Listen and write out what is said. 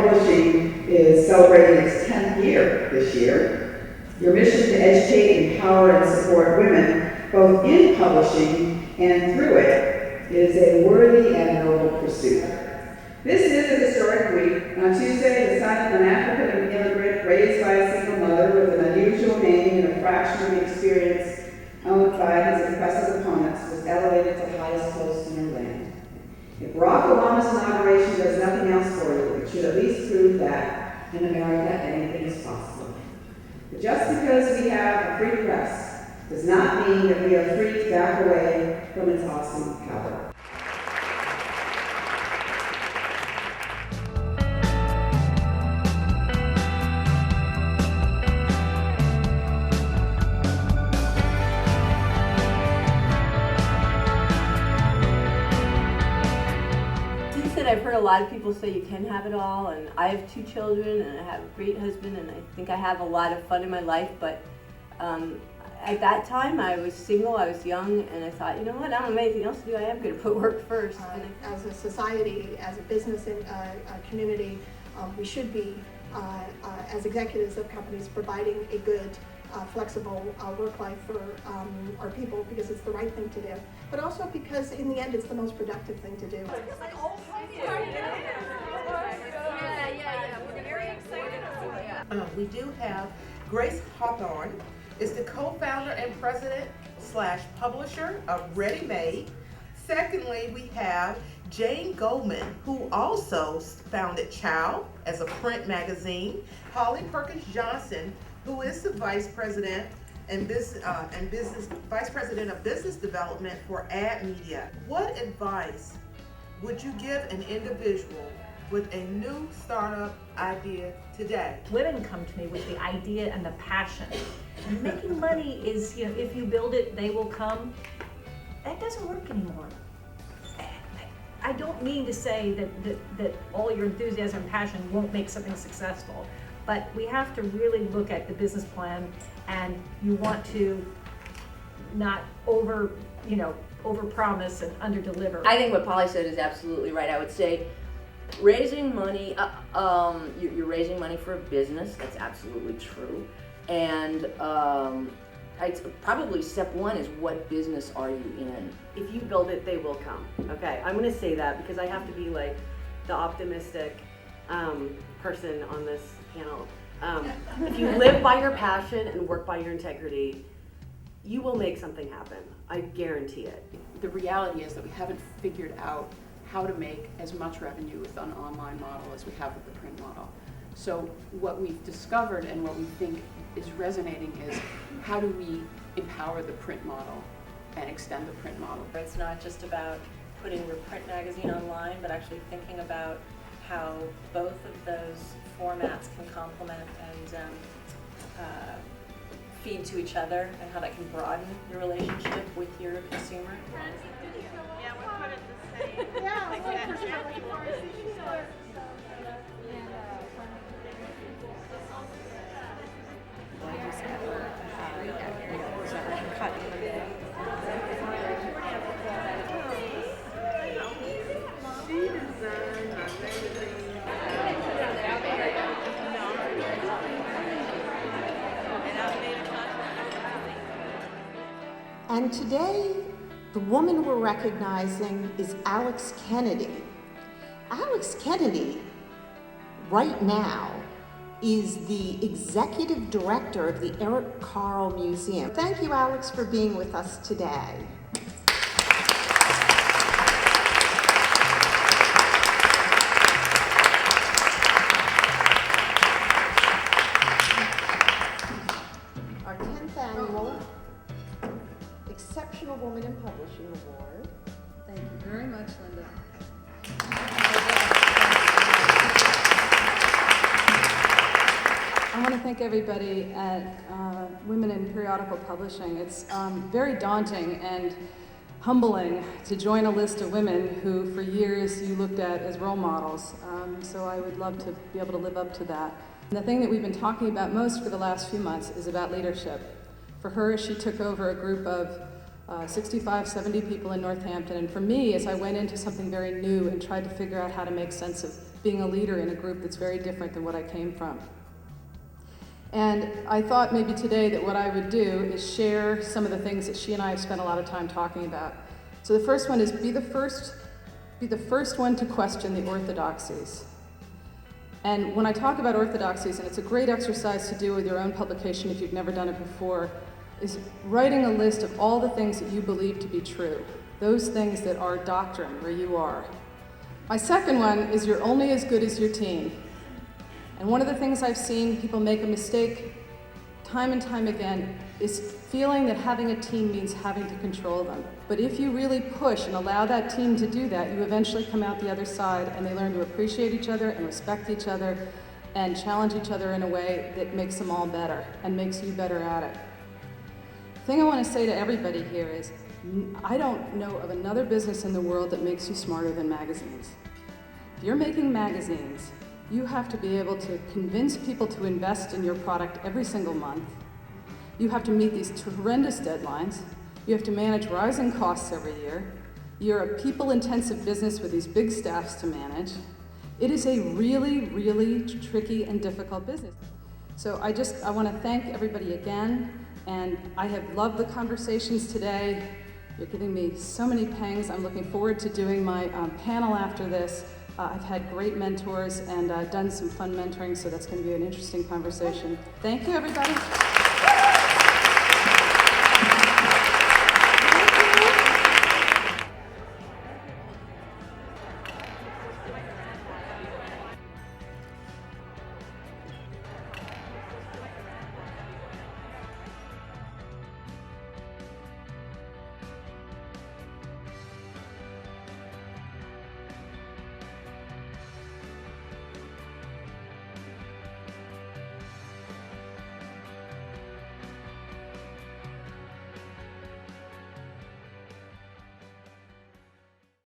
Publishing is celebrating its 10th year this year. Your mission to educate, empower, and support women, both in publishing and through it, is a worthy and noble pursuit. This is a historic week. On Tuesday, the son of an African immigrant raised by a single mother with an unusual name and a fraction of the experience owned by his impressive opponents was elevated to the highest post in her land. If Barack Obama's inauguration does nothing else for you, it should at least prove that in America anything is possible. But just because we have a free press does not mean that we are free to back away from its awesome power. I've heard a lot of people say you can have it all, and I have 2 children and I have a great husband and I think I have a lot of fun in my life, but at that time I was single, I was young, and I thought, you know what, I don't have anything else to do, I am going to put work first. As a society, as a business community, we should be, as executives of companies, providing a good, flexible work life for our people, because it's the right thing to do, but also because in the end it's the most productive thing to do. We do have Grace Hawthorne is the co-founder and president / publisher of Ready Made. Secondly, we have Jane Goldman, who also founded Child as a print magazine. Holly Perkins Johnson, who is the vice president vice president of business development for Ad Media. What advice would you give an individual with a new startup idea today? Women come to me with the idea and the passion. And making money is, if you build it, they will come. That doesn't work anymore. I don't mean to say that all your enthusiasm and passion won't make something successful, but we have to really look at the business plan, and you want to not over promise and under deliver. I think what Polly said is absolutely right. I would say raising money, you're raising money for a business, that's absolutely true. And probably step 1 is, what business are you in? If you build it, they will come. Okay, I'm going to say that because I have to be like the optimistic person on this panel. If you live by your passion and work by your integrity, you will make something happen. I guarantee it. The reality is that we haven't figured out how to make as much revenue with an online model as we have with the print model. So what we've discovered and what we think is resonating is, how do we empower the print model and extend the print model? It's not just about putting your print magazine online, but actually thinking about how both of those formats can complement and feed to each other, and how that can broaden your relationship with your consumer. Yeah, we put it the same. Yeah, like that Jackie Farr. And today, the woman we're recognizing is Alex Kennedy. Alex Kennedy, right now, is the executive director of the Eric Carle Museum. Thank you, Alex, for being with us today. Our 10th annual Exceptional Woman in Publishing Award. Thank you very much, Linda. I want to thank everybody at Women in Periodical Publishing. It's very daunting and humbling to join a list of women who for years you looked at as role models. So I would love to be able to live up to that. And the thing that we've been talking about most for the last few months is about leadership. For her, she took over a group of 65, 70 people in Northampton. And for me, as I went into something very new and tried to figure out how to make sense of being a leader in a group that's very different than what I came from. And I thought maybe today that what I would do is share some of the things that she and I have spent a lot of time talking about. So the first one is be the first one to question the orthodoxies. And when I talk about orthodoxies, and it's a great exercise to do with your own publication if you've never done it before, is writing a list of all the things that you believe to be true, those things that are doctrine where you are. My second one is you're only as good as your team. And one of the things I've seen people make a mistake time and time again is feeling that having a team means having to control them. But if you really push and allow that team to do that, you eventually come out the other side and they learn to appreciate each other and respect each other and challenge each other in a way that makes them all better and makes you better at it. The thing I want to say to everybody here is, I don't know of another business in the world that makes you smarter than magazines. If you're making magazines, you have to be able to convince people to invest in your product every single month. You have to meet these horrendous deadlines. You have to manage rising costs every year. You're a people-intensive business with these big staffs to manage. It is a really, really tricky and difficult business. So I want to thank everybody again, and I have loved the conversations today. You're giving me so many pangs. I'm looking forward to doing my panel after this. I've had great mentors and done some fun mentoring, so that's going to be an interesting conversation. Thank you, everybody.